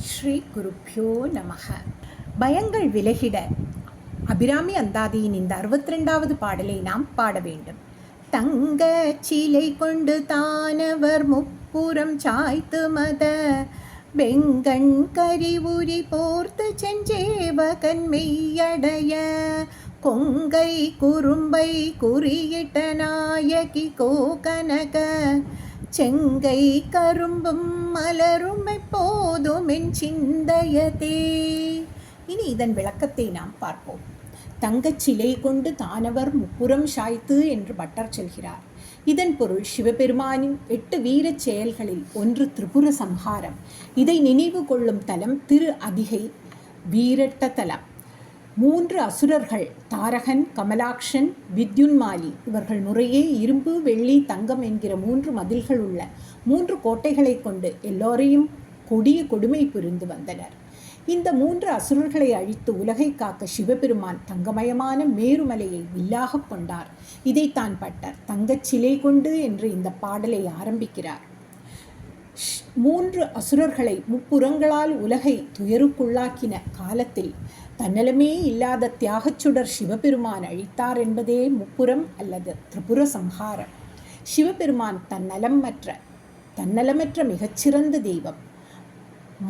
ஸ்ரீ குருப்யோ நமக. பயங்கள் விலகிட அபிராமி அந்தாதியின் இந்த 62வது பாடலை நாம் பாட வேண்டும். தங்க சிலை கொண்டு தானவர் முப்புறம் சாய்த்து மத வெங்கண் கரிவுரி போர்த்து செஞ்சேவகன் மெய்யடைய கொங்கை குறும்பை குறியிட்ட நாயகி கோகனக செங்கை கரும்பும் மலரும் எப்போதும் என் சிந்தையதே. இனி இதன் விளக்கத்தை நாம் பார்ப்போம். தங்கச் சிலை கொண்டு தானவர் முப்புறம் சாய்த்து என்று பட்டர் சொல்கிறார். இதன் பொருள் சிவபெருமானின் 8 வீரச் செயல்களில் ஒன்று திரிபுர சம்ஹாரம். இதை நினைவு கொள்ளும் தலம் திரு அதிகை வீரட்ட தலம். 3 அசுரர்கள் தாரகன், கமலாக்ஷன், வித்யுன்மாலி இவர்கள் முறையே இரும்பு, வெள்ளி, தங்கம் என்கிற 3 மதில்கள் உள்ள 3 கோட்டைகளை கொண்டு எல்லோரையும் கொடிய கொடுமை புரிந்து வந்தனர். இந்த 3 அசுரர்களை அழித்து உலகை காக்க சிவபெருமான் தங்கமயமான மேருமலையை வில்லாக கொண்டார். இதைத்தான் பட்டர் தங்கச் சிலை கொண்டு என்று இந்த பாடலை ஆரம்பிக்கிறார். 3 அசுரர்களை முப்புறங்களால் உலகை துயருக்குள்ளாக்கின காலத்தில் தன்னலமே இல்லாத தியாகச்சுடர் சிவபெருமான் அழித்தார் என்பதே முப்புறம் அல்லது திரிபுர சம்ஹாரம். சிவபெருமான் தன்னலமற்ற மிகச்சிறந்த தெய்வம்.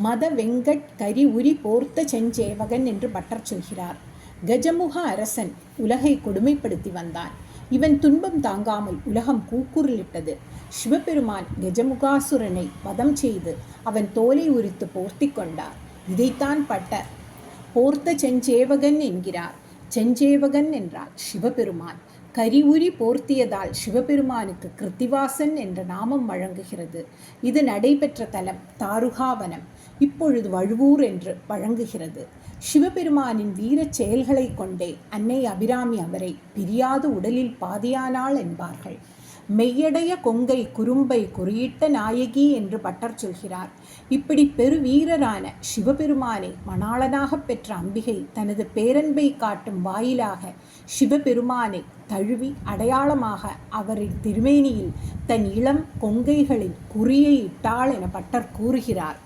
மத வெங்கட் கரி உரி போர்த்த செஞ்சேவகன் என்று பட்டர் சொல்கிறார். கஜமுக அரசன் உலகை கொடுமைப்படுத்தி வந்தான். இவன் துன்பம் தாங்காமல் உலகம் கூக்குரலிட்டது. சிவபெருமான் கஜமுகாசுரனை வதம் செய்து அவன் தோலை உரித்து போர்த்தி கொண்டார். இதைத்தான் பட்டர் போர்த்த செஞ்சேவகன் என்கிறார். செஞ்சேவகன் என்றால் சிவபெருமான். கரிவுரி போர்த்தியதால் சிவபெருமானுக்கு கிருத்திவாசன் என்ற நாமம் வழங்குகிறது. இது நடைபெற்ற தலம் தாருகாவனம், இப்பொழுது வழுவூர் என்று வழங்குகிறது. சிவபெருமானின் வீரச் செயல்களை கொண்டே அன்னை அபிராமி அவரை பிரியாது உடலில் பாதியானாள் என்பார்கள். மெய்யடைய கொங்கை குறும்பை குறியிட்ட நாயகி என்று பட்டர் சொல்கிறார். இப்படி பெருவீரரான சிவபெருமானை மணாளனாக பெற்ற அம்பிகை தனது பேரன்பை காட்டும் வாயிலாக சிவபெருமானை தழுவி அடையாளமாக அவரின் திருமேனியில் தன் இளம் கொங்கைகளில் குறியை இட்டாள் என பட்டர் கூறுகிறார்.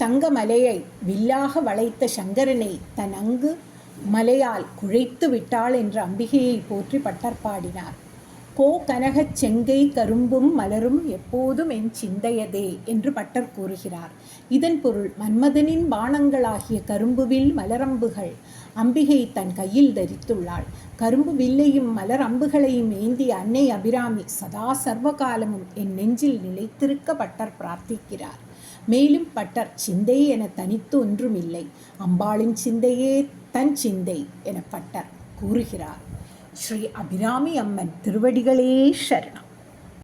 தங்க மலையை வில்லாக வளைத்த சங்கரனை தன் அங்கு மலையால் குழைத்து விட்டாள் என்ற அம்பிகையை போற்றி பட்டர் பாடினார். கோ கனகச் செங்கை கரும்பும் மலரும் எப்போதும் என் சிந்தையதே என்று பட்டர் கூறுகிறார். இதன் பொருள் மன்மதனின் பாணங்களாகிய கரும்புவில் மலரம்புகள் அம்பிகை தன் கையில் தரித்துள்ளாள். கரும்பு வில்லையும் மலர் அம்புகளையும் ஏந்திய அன்னை அபிராமி சதா சர்வகாலமும் என் நெஞ்சில் நிலைத்திருக்க பட்டர் பிரார்த்திக்கிறார். மேலும் பட்டர் சிந்தை என தனித்து ஒன்றுமில்லை, அம்பாளின் சிந்தையே தன் சிந்தை என பட்டர் கூறுகிறார். ஸ்ரீ அபிராமி அம்மன் திருவடிகளே சரணம்.